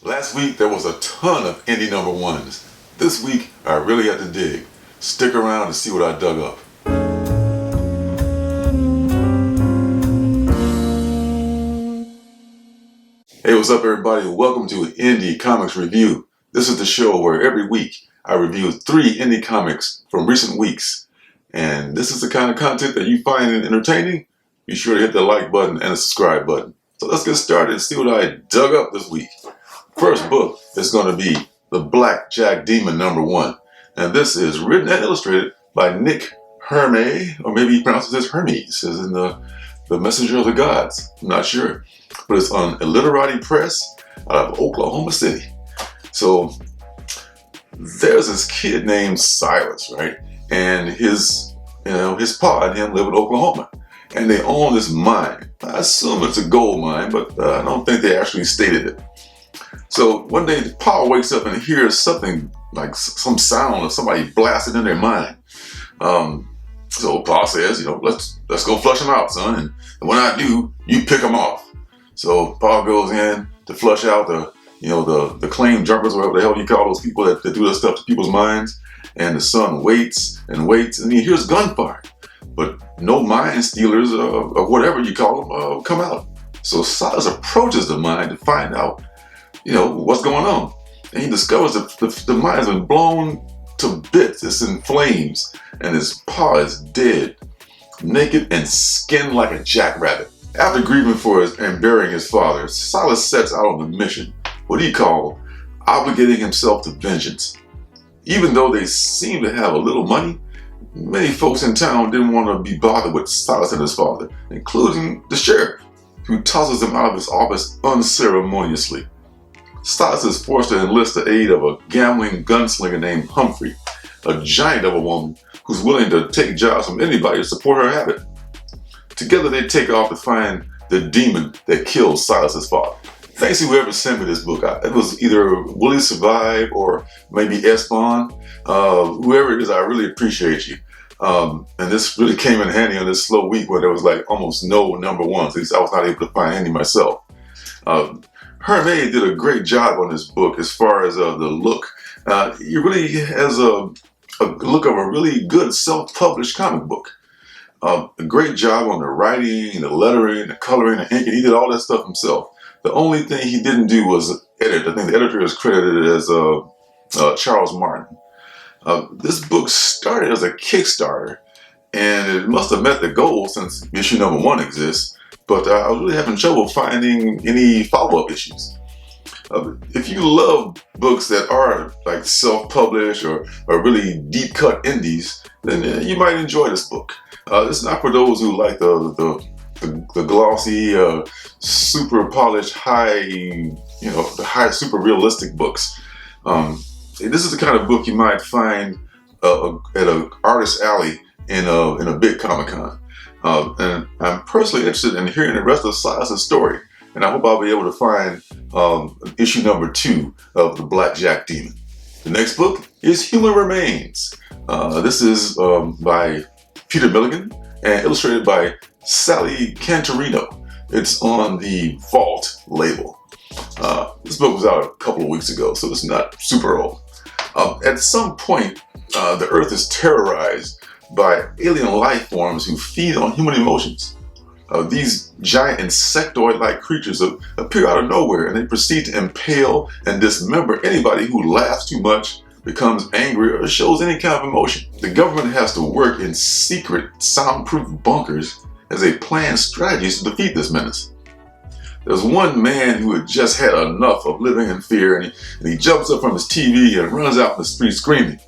Last week there was a ton of indie number ones. This week I really had to dig. Stick around to see what I dug up. Hey, what's up everybody? Welcome to Indie Comics Review. This is the show where every week I review 3 indie comics from recent weeks. And this is the kind of content that you find entertaining. Be sure to hit the like button and the subscribe button. So let's get started and see what I dug up this week. First book is going to be The Black Jack Demon #1. And this is written and illustrated by Nick Herme, or maybe he pronounces it as Hermes, as in the Messenger of the Gods. I'm not sure. But it's on Illiterati Press out of Oklahoma City. So there's this kid named Silas, right? And his pa and him live in Oklahoma. And they own this mine. I assume it's a gold mine, but I don't think they actually stated it. So one day, Pa wakes up and hears something like some sound of somebody blasting in their mine. So Pa says, let's go flush them out, son. And when I do, you pick them off. So Pa goes in to flush out the claim jumpers, or whatever the hell you call those people that do this stuff to people's minds. And the son waits and waits, and he hears gunfire. But no mine stealers, or whatever you call them, come out. So Silas approaches the mine to find out what's going on. And he discovers that the mine has been blown to bits. It's in flames. And his pa is dead, naked and skinned like a jackrabbit. After grieving for and burying his father, Silas sets out on the mission, what he called obligating himself to vengeance. Even though they seem to have a little money, many folks in town didn't want to be bothered with Silas and his father, including the sheriff, who tosses him out of his office unceremoniously. Silas is forced to enlist the aid of a gambling gunslinger named Humphrey, a giant of a woman who's willing to take jobs from anybody to support her habit. Together they take off to find the demon that killed Silas's father. Thanks to whoever sent me this book. It was either Willie Survive or maybe S. Bond. Whoever it is, I really appreciate you. And this really came in handy on this slow week where there was like almost no number ones. At least I was not able to find any myself. Herme did a great job on this book as far as the look. He really has a look of a really good self-published comic book. A great job on the writing, the lettering, the coloring, the inking. He did all that stuff himself. The only thing he didn't do was edit. I think the editor is credited as Charles Martin. This book started as a Kickstarter, and it must have met the goal since issue #1 exists. But I was really having trouble finding any follow-up issues. If you love books that are like self-published or really deep-cut indies, then you might enjoy this book. It's not for those who like the glossy, super polished, high, super realistic books. This is the kind of book you might find at an artist alley in a big Comic-Con. And I'm personally interested in hearing the rest of Silas's story. And I hope I'll be able to find issue #2 of The Black Jack Demon. The next book is Human Remains. This is by Peter Milligan and illustrated by Sally Cantorino. It's on the Vault label. This book was out a couple of weeks ago, so it's not super old. At some point, the Earth is terrorized by alien life forms who feed on human emotions. These giant insectoid-like creatures appear out of nowhere, and they proceed to impale and dismember anybody who laughs too much, becomes angry, or shows any kind of emotion. The government has to work in secret, soundproof bunkers as they plan strategies to defeat this menace. There's one man who had just had enough of living in fear, and he jumps up from his TV and runs out in the street screaming.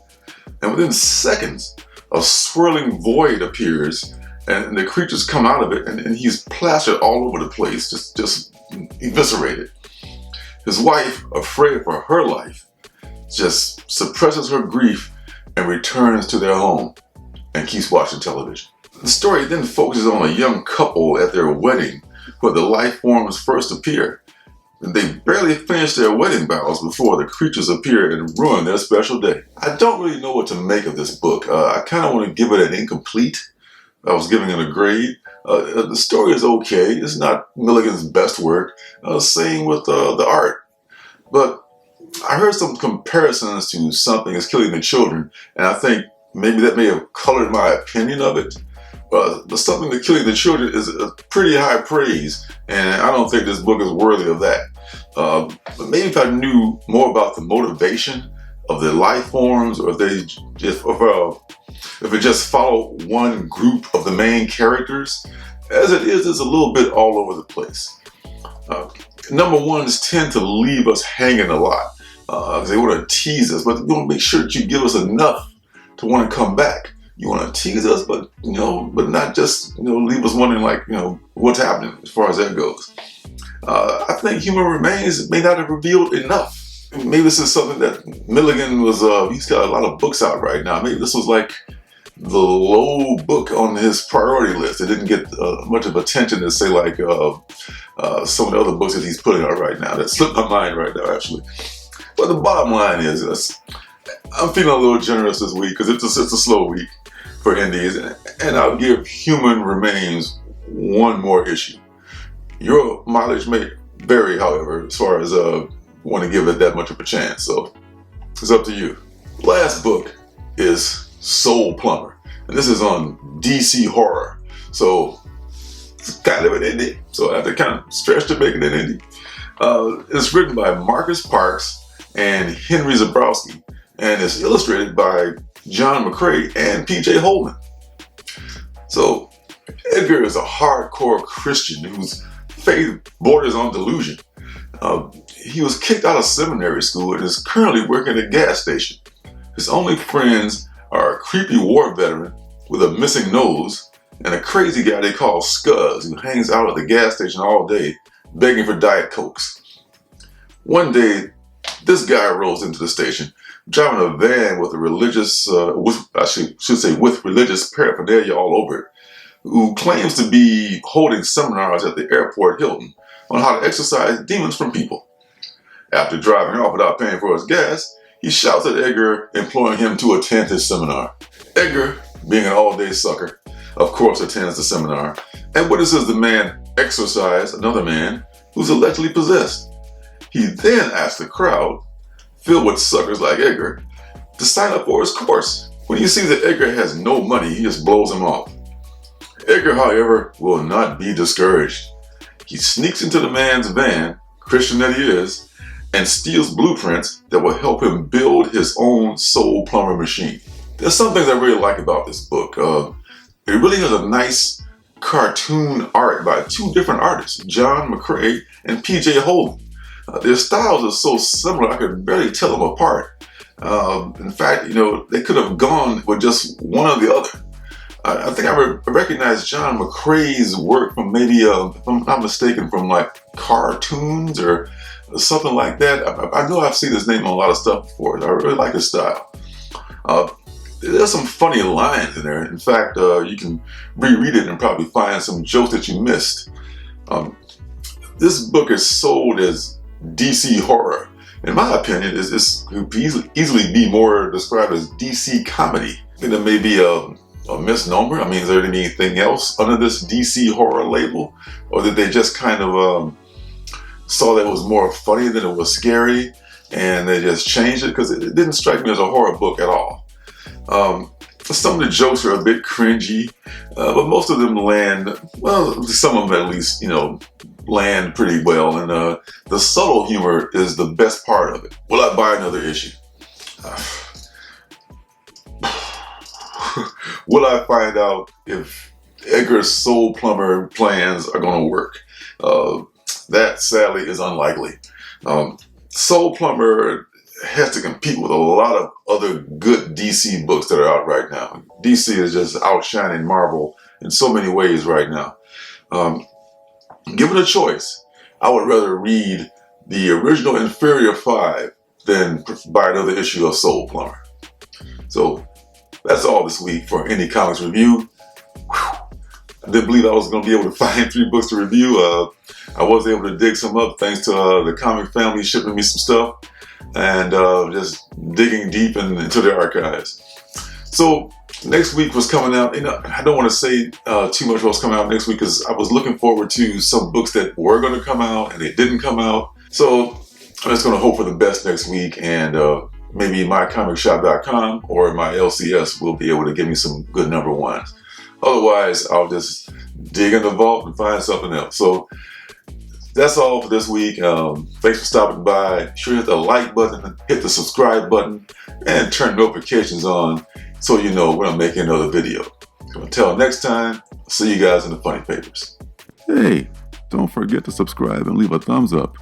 And within seconds, a swirling void appears, and the creatures come out of it, and he's plastered all over the place, just eviscerated. His wife, afraid for her life, just suppresses her grief and returns to their home and keeps watching television. The story then focuses on a young couple at their wedding where the life forms first appear. They barely finish their wedding vows before the creatures appear and ruin their special day. I don't really know what to make of this book. I kind of want to give it an incomplete. I was giving it a grade. The story is okay. It's not Milligan's best work. Same with the art. But I heard some comparisons to Something is Killing the Children, and I think maybe that may have colored my opinion of it. But Something is Killing the Children is a pretty high praise, and I don't think this book is worthy of that. But maybe if I knew more about the motivation of the life forms, or if it just followed one group of the main characters, as it is, it's a little bit all over the place. Number ones tend to leave us hanging a lot. They want to tease us, but you want to make sure that you give us enough to want to come back. You want to tease us, but not just leave us wondering what's happening as far as that goes. I think Human Remains may not have revealed enough. Maybe this is something that Milligan was. He's got a lot of books out right now. Maybe this was like the low book on his priority list. It didn't get much of attention as say like some of the other books that he's putting out right now. That slipped my mind right now, actually. But the bottom line is this. I'm feeling a little generous this week because it's a slow week for indies, and I'll give Human Remains one more issue. Your mileage may vary, however, as far as want to give it that much of a chance. So it's up to you. Last book is Soul Plumber, and this is on DC Horror. So it's kind of an indie. So I have to kind of stretch to make it an indie. It's written by Marcus Parks and Henry Zabrowski, and it's illustrated by John McCrae and PJ Holman. So Edgar is a hardcore Christian whose faith borders on delusion. He was kicked out of seminary school and is currently working at a gas station. His only friends are a creepy war veteran with a missing nose and a crazy guy they call Scuzz, who hangs out at the gas station all day begging for Diet Cokes. One day, this guy rolls into the station driving a van with a religious, with religious paraphernalia all over it, who claims to be holding seminars at the airport Hilton on how to exorcise demons from people. After driving off without paying for his gas, he shouts at Edgar, imploring him to attend his seminar. Edgar, being an all-day sucker, of course attends the seminar and witnesses the man exorcise another man who's allegedly possessed. He then asks the crowd, filled with suckers like Edgar, to sign up for his course. When he sees that Edgar has no money, he just blows him off. Edgar, however, will not be discouraged. He sneaks into the man's van, Christian that he is, and steals blueprints that will help him build his own Soul Plumber machine. There's some things I really like about this book. It really has a nice cartoon art by two different artists, John McCrae and PJ Holden. Their styles are so similar I could barely tell them apart. In fact, they could have gone with just one or the other. I think I recognize John McCrae's work from maybe, if I'm not mistaken, from like cartoons or something like that. I know I've seen his name on a lot of stuff before. I really like his style. There's some funny lines in there. In fact, you can reread it and probably find some jokes that you missed. This book is sold as DC horror. In my opinion, it could easily be more described as DC comedy. I think there may be a misnomer. I mean, is there anything else under this DC horror label? Or did they just kind of saw that it was more funny than it was scary and they just changed it? Because it didn't strike me as a horror book at all. Some of the jokes are a bit cringy, but most of them land, well, some of them at least, land pretty well. And the subtle humor is the best part of it. Will I buy another issue? Will I find out if Edgar's Soul Plumber plans are going to work? That sadly is unlikely. Soul Plumber has to compete with a lot of other good DC books that are out right now. DC is just outshining Marvel in so many ways right now. Given a choice, I would rather read the original Inferior 5 than buy another issue of Soul Plumber. So that's all this week for Indie Comics Review. I didn't believe I was going to be able to find 3 books to review. I was able to dig some up thanks to the comic family shipping me some stuff and just digging deep into their archives. So next week was coming out. I don't want to say too much what's coming out next week because I was looking forward to some books that were going to come out and they didn't come out. So I'm just going to hope for the best next week, and maybe mycomicshop.com or my LCS will be able to give me some good number ones. Otherwise, I'll just dig in the vault and find something else. So that's all for this week. Thanks for stopping by. Be sure to hit the like button, hit the subscribe button, and turn notifications on so you know when I'm making another video. So until next time, I'll see you guys in the funny papers. Hey, don't forget to subscribe and leave a thumbs up.